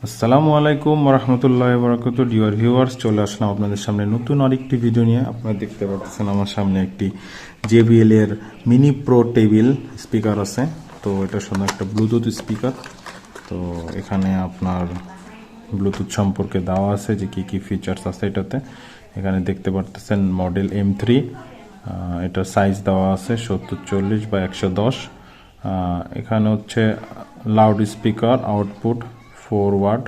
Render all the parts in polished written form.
আসসালামু আলাইকুম রহমতুল্লাহ বরকত dear viewers, চলে আসলাম আপনাদের সামনে নতুন আরেকটি ভিডিও নিয়ে। আপনারা দেখতে পাচ্ছেন আমার সামনে একটি JBL এর মিনি প্রো টেবিল স্পিকার আছে। তো এটা শুধু একটা ব্লুটুথ স্পিকার। তো এখানে আপনার ব্লুটুথ সম্পর্কে দেওয়া আছে যে কি কি ফিচার্স আছে এটাতে। এখানে দেখতে পাচ্ছেন মডেল M3, এটার সাইজ দেওয়া আছে 70-40 বা 110। এখানে হচ্ছে লাউড স্পিকার আউটপুট 4 ওয়াট।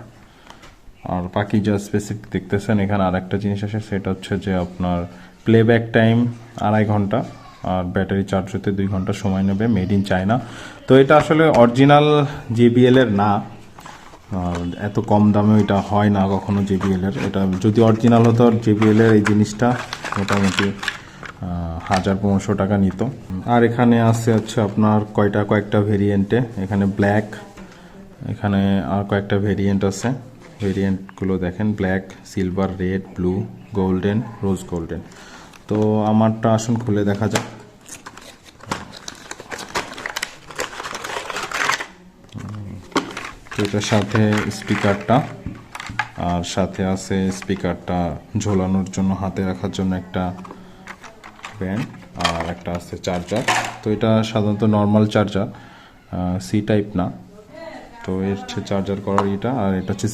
আর বাকি যা স্পেসিফিক দেখতেছেন এখানে আর একটা জিনিস আছে, সেটা হচ্ছে যে আপনার প্লেব্যাক টাইম 2.5 ঘন্টা, আর ব্যাটারি চার্জ হতে 2 ঘন্টা সময় নেবে। Made in China. তো এটা আসলে অরিজিনাল JBL এর না, এত কম দামে এটা হয় না কখনো JBL এর। এটা যদি অরিজিনাল হতো JBL এর এই জিনিসটা মোটামুটি 1000-1500 টাকা নিত। আর এখানে আছে হচ্ছে আপনার কয়েকটা ভেরিয়েন্টে, এখানে ব্ল্যাক, এখানে আর কয়েকটা ভেরিয়েন্ট আছে। ভেরিয়েন্টগুলো দেখেন, black, silver, red, blue, golden, রোজ গোল্ডেন। তো আমারটা আসুন খুলে দেখা যাক। তো এটার সাথে স্পিকারটা, আর সাথে আছে স্পিকারটা ঝোলানোর জন্য, হাতে রাখার জন্য একটা ব্যান্ড, আর একটা আছে চার্জার। তো এটা সাধারণত নর্মাল চার্জার, সি টাইপ না। তো এর হচ্ছে চার্জার করার এটা, আর এটা হচ্ছে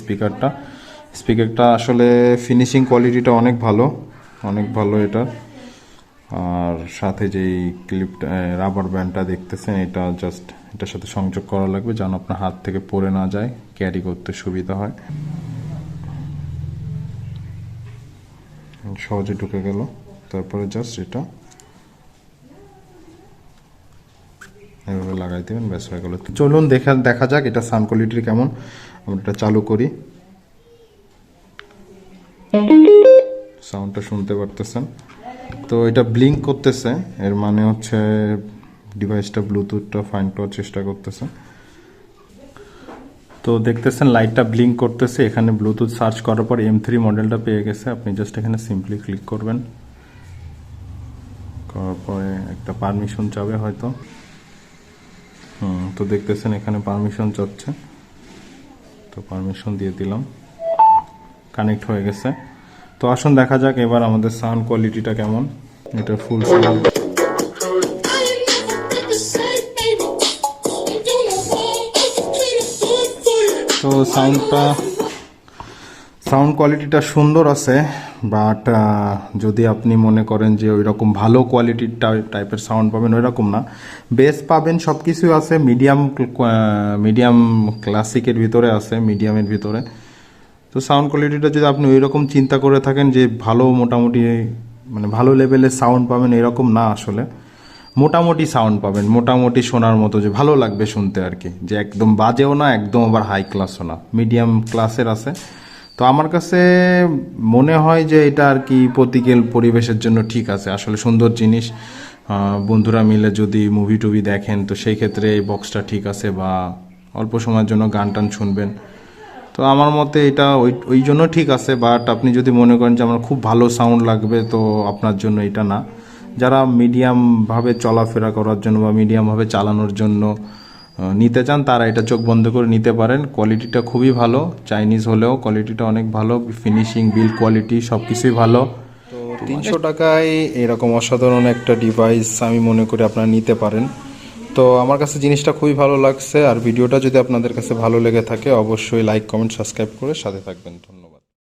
স্পিকারটা আসলে ফিনিশিং কোয়ালিটিটা অনেক ভালো এটা। আর সাথে যেই ক্লিপটা রাবার ব্যান্ডটা দেখতেছেন, এটা জাস্ট এটার সাথে সংযোগ করা লাগবে যেন আপনার হাত থেকে পড়ে না যায়, ক্যারি করতে সুবিধা হয়। সহজে ঢুকে গেল। তারপরে জাস্ট এটা এভাবে লাগাই দেবেন, ব্যাস হয়ে গেল। চলুন দেখা যাক এটা সাউন্ড কোয়ালিটি কেমন। আমরা এটা চালু করি, সাউন্ডটা শুনতে পারতেছেন। তো এটা ব্লিঙ্ক করতেছে, এর মানে হচ্ছে ডিভাইসটা ব্লুটুথটা ফাইন্ড করার চেষ্টা করতেছে। তো দেখতেছেন লাইটটা ব্লিঙ্ক করতেছে। এখানে ব্লুটুথ সার্চ করার পর M3 মডেলটা পেয়ে গেছে। আপনি জাস্ট এখানে সিম্পলি ক্লিক করবেন, করার পরে একটা পারমিশন চাবে হয়তো। তো দেখতেছেন এখানে পারমিশন চাচ্ছে, তো পারমিশন দিয়ে দিলাম, কানেক্ট হয়ে গেছে। তো আসুন দেখা যাক এবার আমাদের সাউন্ড কোয়ালিটিটা কেমন। এটা ফুল সাউন্ড। তো সাউন্ড কোয়ালিটিটা সুন্দর আছে, বাট যদি আপনি মনে করেন যে ওই রকম ভালো কোয়ালিটির টাইপের সাউন্ড পাবেন, ওই রকম না। বেস পাবেন, সব কিছুই আছে, মিডিয়াম ক্লাসিকের ভিতরে আছে, মিডিয়ামের ভিতরে। তো সাউন্ড কোয়ালিটিটা যদি আপনি ওই রকম চিন্তা করে থাকেন যে ভালো মোটামুটি মানে ভালো লেভেলের সাউন্ড পাবেন, এরকম না। আসলে মোটামুটি সাউন্ড পাবেন, মোটামুটি শোনার মতো, যে ভালো লাগবে শুনতে আর কি, যে একদম বাজেও না একদম আবার হাই ক্লাসও না, মিডিয়াম ক্লাসের আছে। তো আমার কাছে মনে হয় যে এটা আর কি প্রতিকূল পরিবেশের জন্য ঠিক আছে। আসলে সুন্দর জিনিস, বন্ধুরা মিলে যদি মুভি টুভি দেখেন তো সেই ক্ষেত্রে এই বক্সটা ঠিক আছে, বা অল্প সময়ের জন্য গান টান শুনবেন। তো আমার মতে এটা ওই জন্য ঠিক আছে। বাট আপনি যদি মনে করেন যে আমার খুব ভালো সাউন্ড লাগবে, তো আপনার জন্য এটা না। যারা মিডিয়ামভাবে চলাফেরা করার জন্য বা মিডিয়ামভাবে চালানোর জন্য নিতে চান, তারা এটা চোখ বন্ধ করে নিতে পারেন। কোয়ালিটিটা খুবই ভালো, চাইনিজ হলেও কোয়ালিটিটা অনেক ভালো, ফিনিশিং, বিল্ড কোয়ালিটি সব কিছুই ভালো। তো 300 টাকায় এরকম অসাধারণ একটা ডিভাইস আমি মনে করি আপনারা নিতে পারেন। তো আমার কাছে জিনিসটা খুবই ভালো লাগছে। আর ভিডিওটা যদি আপনাদের কাছে ভালো লেগে থাকে, অবশ্যই লাইক, কমেন্ট, সাবস্ক্রাইব করে সাথে থাকবেন। ধন্যবাদ।